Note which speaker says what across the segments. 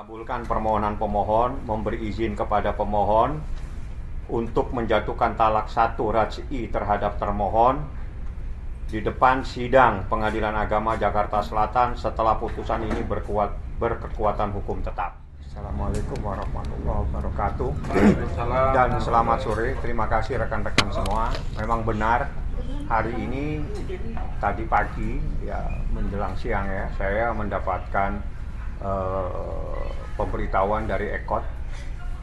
Speaker 1: mengabulkan permohonan pemohon, memberi izin kepada pemohon untuk menjatuhkan talak 1 raj'i terhadap termohon di depan sidang Pengadilan Agama Jakarta Selatan setelah putusan ini berkekuatan hukum tetap. Assalamualaikum warahmatullahi wabarakatuh. Dan selamat sore, terima kasih rekan-rekan semua. Memang benar hari ini tadi pagi ya menjelang siang ya saya mendapatkan pemberitahuan dari EKOT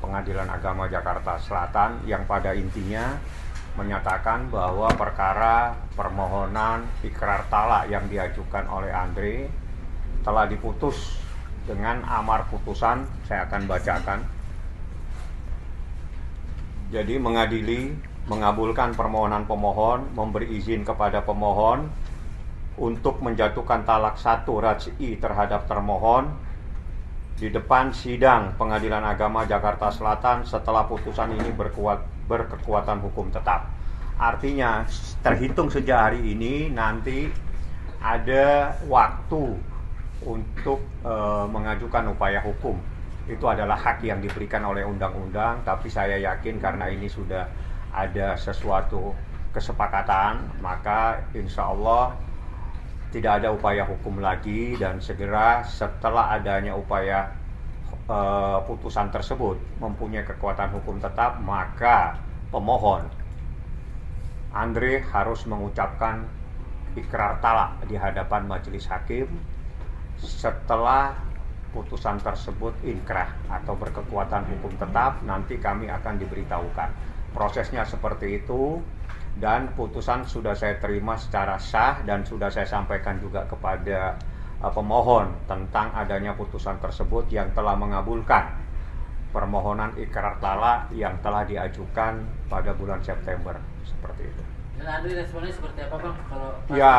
Speaker 1: Pengadilan Agama Jakarta Selatan yang pada intinya menyatakan bahwa perkara permohonan ikrar talak yang diajukan oleh Andre telah diputus dengan amar putusan. Saya akan bacakan. Jadi mengadili, mengabulkan permohonan pemohon, memberi izin kepada pemohon untuk menjatuhkan talak 1 raj'i terhadap termohon di depan sidang Pengadilan Agama Jakarta Selatan setelah putusan ini berkekuatan hukum tetap. Artinya terhitung sejak hari ini nanti ada waktu untuk mengajukan upaya hukum. Itu adalah hak yang diberikan oleh undang-undang, tapi saya yakin karena ini sudah ada sesuatu kesepakatan, maka insya Allah tidak ada upaya hukum lagi, dan segera setelah adanya upaya putusan tersebut mempunyai kekuatan hukum tetap, maka pemohon Andre harus mengucapkan ikrar talak di hadapan majelis hakim. Setelah putusan tersebut inkrah atau berkekuatan hukum tetap, nanti kami akan diberitahukan. Prosesnya seperti itu. Dan putusan sudah saya terima secara sah dan sudah saya sampaikan juga kepada pemohon tentang adanya putusan tersebut yang telah mengabulkan permohonan ikrar talak yang telah diajukan pada bulan September, seperti itu.
Speaker 2: Dan Andre responnya seperti apa Bang? Kalau
Speaker 1: ya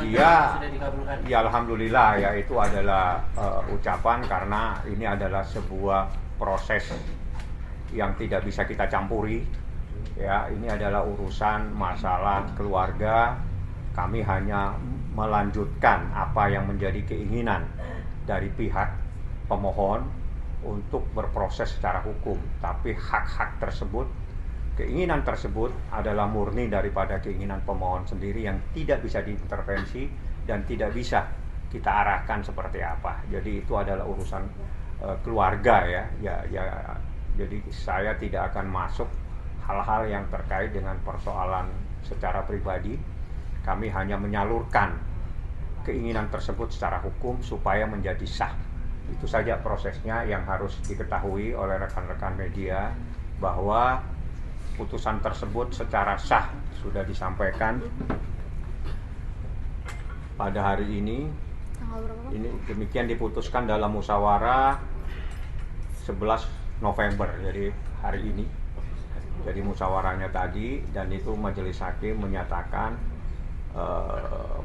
Speaker 1: dia
Speaker 2: sudah dikabulkan?
Speaker 1: Ya alhamdulillah ya, itu adalah ucapan karena ini adalah sebuah proses yang tidak bisa kita campuri. Ya, ini adalah urusan masalah keluarga. Kami hanya melanjutkan apa yang menjadi keinginan dari pihak pemohon untuk berproses secara hukum. Tapi hak-hak tersebut, keinginan tersebut adalah murni daripada keinginan pemohon sendiri yang tidak bisa diintervensi dan tidak bisa kita arahkan seperti apa. Jadi itu adalah urusan keluarga ya. Jadi saya tidak akan masuk hal-hal yang terkait dengan persoalan secara pribadi. Kami hanya menyalurkan keinginan tersebut secara hukum supaya menjadi sah. Itu saja prosesnya yang harus diketahui oleh rekan-rekan media, bahwa putusan tersebut secara sah sudah disampaikan pada hari ini. Ini demikian diputuskan dalam musyawarah 11 November, jadi hari ini. Jadi musyawarahnya tadi, dan itu majelis hakim menyatakan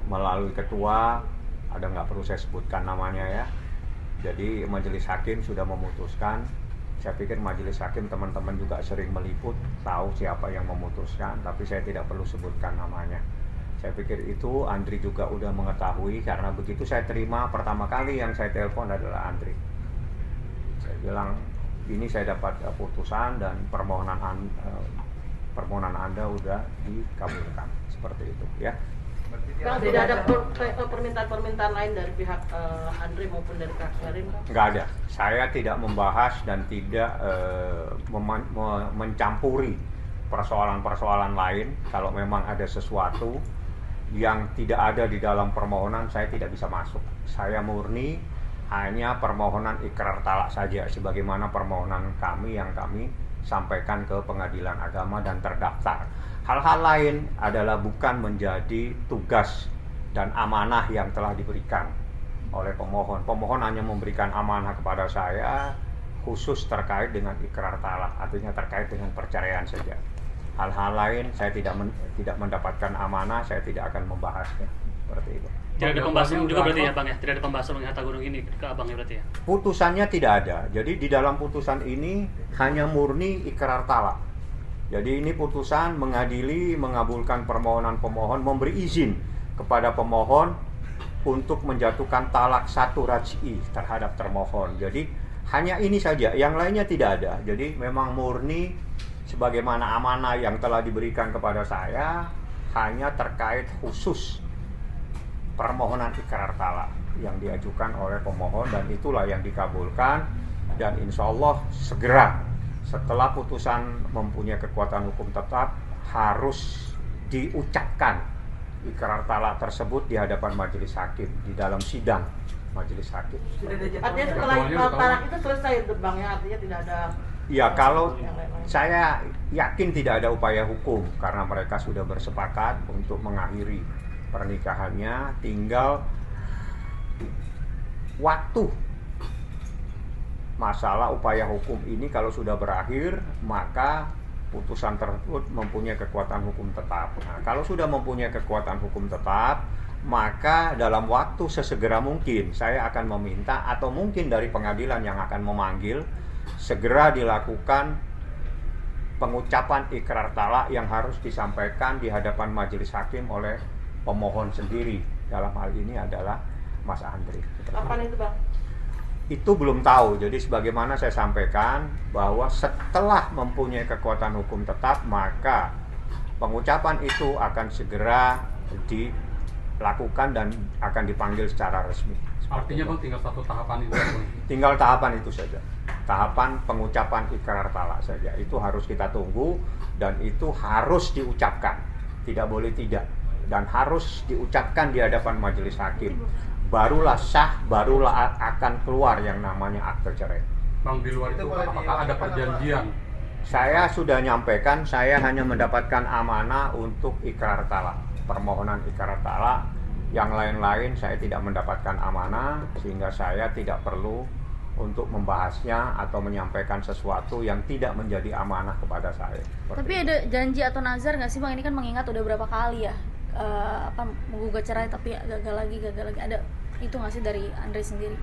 Speaker 1: melalui ketua, ada nggak perlu saya sebutkan namanya ya. Jadi majelis hakim sudah memutuskan. Saya pikir majelis hakim teman-teman juga sering meliput, tahu siapa yang memutuskan, tapi saya tidak perlu sebutkan namanya. Saya pikir itu Andri juga udah mengetahui, karena begitu saya terima pertama kali yang saya telepon adalah Andri. Saya bilang, ini saya dapat putusan dan permohonan Anda udah dikabulkan, seperti itu ya.
Speaker 3: Bang, tidak ada permintaan-permintaan lain dari pihak Andre maupun dari Kak Sherin?
Speaker 1: Nggak ada. Saya tidak membahas dan tidak mencampuri persoalan-persoalan lain. Kalau memang ada sesuatu yang tidak ada di dalam permohonan, saya tidak bisa masuk. Saya murni hanya permohonan ikrar talak saja, sebagaimana permohonan kami yang kami sampaikan ke Pengadilan Agama dan terdaftar. Hal-hal lain adalah bukan menjadi tugas dan amanah yang telah diberikan oleh pemohon. Pemohon hanya memberikan amanah kepada saya khusus terkait dengan ikrar talak, artinya terkait dengan perceraian saja. Hal-hal lain saya tidak mendapatkan amanah, saya tidak akan membahasnya, seperti itu.
Speaker 4: Tidak ada pembahasan juga berarti ya Bang ya? Tidak ada pembahasan mengenai harta gunung ini ke Abang ya berarti ya?
Speaker 1: Putusannya tidak ada. Jadi di dalam putusan ini hanya murni ikrar talak. Jadi ini putusan mengadili, mengabulkan permohonan pemohon, memberi izin kepada pemohon untuk menjatuhkan talak 1 raj'i terhadap termohon. Jadi Hanya ini saja, yang lainnya tidak ada. Jadi memang murni sebagaimana amanah yang telah diberikan kepada saya, hanya terkait khusus permohonan ikrar talak yang diajukan oleh pemohon, dan itulah yang dikabulkan. Dan insya Allah segera setelah putusan mempunyai kekuatan hukum tetap harus diucapkan ikrar talak tersebut di hadapan majelis hakim, di dalam sidang majelis hakim.
Speaker 3: Artinya setelah talak itu selesai Bang ya, artinya tidak ada.
Speaker 1: Ya, kalau
Speaker 3: yang lain-lain.
Speaker 1: saya yakin tidak ada upaya hukum karena mereka sudah bersepakat untuk mengakhiri pernikahannya, tinggal waktu. Masalah upaya hukum ini kalau sudah berakhir, maka putusan tersebut mempunyai kekuatan hukum tetap. Nah, kalau sudah mempunyai kekuatan hukum tetap, maka dalam waktu sesegera mungkin saya akan meminta, atau mungkin dari pengadilan yang akan memanggil, segera dilakukan pengucapan ikrar talak yang harus disampaikan di hadapan majelis hakim oleh pemohon sendiri. Dalam hal ini adalah Mas Andri.
Speaker 3: Kapan itu Bang?
Speaker 1: Itu belum tahu. Jadi sebagaimana saya sampaikan bahwa setelah mempunyai kekuatan hukum tetap, maka pengucapan itu akan segera dilakukan dan akan dipanggil secara resmi.
Speaker 5: Artinya Bang tinggal satu tahapan itu.
Speaker 1: Tinggal tahapan itu saja. Tahapan pengucapan ikrar talak saja. Itu harus kita tunggu, dan itu harus diucapkan. Tidak boleh tidak. Dan harus diucapkan di hadapan majelis hakim. Barulah sah, barulah akan keluar yang namanya akte cerai.
Speaker 5: Bang, di luar itu apakah ada perjanjian?
Speaker 1: Saya sudah nyampaikan, saya hanya mendapatkan amanah untuk ikrar talak, permohonan ikrar talak. Yang lain-lain saya tidak mendapatkan amanah, sehingga saya tidak perlu untuk membahasnya atau menyampaikan sesuatu yang tidak menjadi amanah kepada saya.
Speaker 6: Tapi ada janji atau nazar nggak sih Bang? Ini kan mengingat udah berapa kali ya menggugat cerai tapi gagal lagi. Ada itu nggak sih dari Andre sendiri?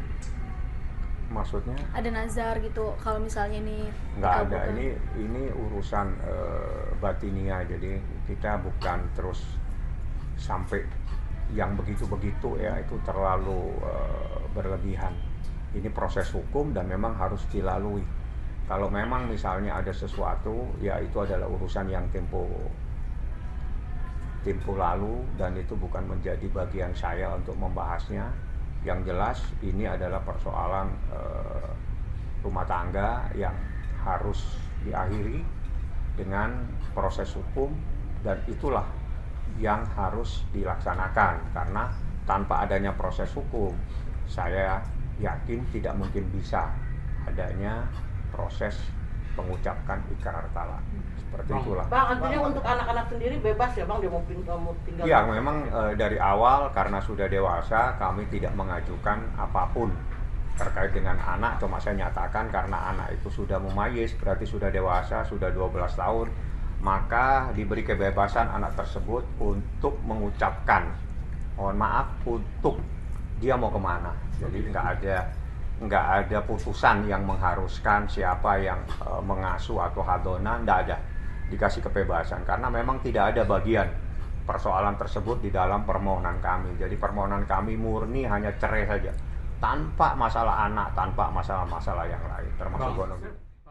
Speaker 1: Maksudnya?
Speaker 6: Ada nazar gitu kalau misalnya ini
Speaker 1: Nggak ada.
Speaker 6: dikabulkan?
Speaker 1: Ini urusan batinia, jadi kita bukan terus sampai yang begitu-begitu ya, itu terlalu berlebihan. Ini proses hukum dan memang harus dilalui. Kalau memang misalnya ada sesuatu, ya itu adalah urusan yang tempo lalu, dan itu bukan menjadi bagian saya untuk membahasnya. Yang jelas ini adalah persoalan rumah tangga yang harus diakhiri dengan proses hukum, dan itulah yang harus dilaksanakan. Karena tanpa adanya proses hukum, saya yakin tidak mungkin bisa adanya proses mengucapkan ikrar talak. Seperti itulah.
Speaker 3: Bang, artinya untuk anak-anak sendiri bebas ya Bang, dia mau tinggal.
Speaker 1: Ya, memang dari awal karena sudah dewasa, kami tidak mengajukan apapun terkait dengan anak. Cuma saya nyatakan karena anak itu sudah memayis, berarti sudah dewasa, sudah 12 tahun, maka diberi kebebasan anak tersebut untuk mengucapkan, mohon maaf, untuk dia mau kemana. Jadi nggak ada putusan yang mengharuskan siapa yang mengasuh atau hadona, nggak ada. Dikasih kebebasan karena memang tidak ada bagian persoalan tersebut di dalam permohonan kami. Jadi permohonan kami murni hanya cerai saja, tanpa masalah anak, tanpa masalah-masalah yang lain, termasuk ekonomi.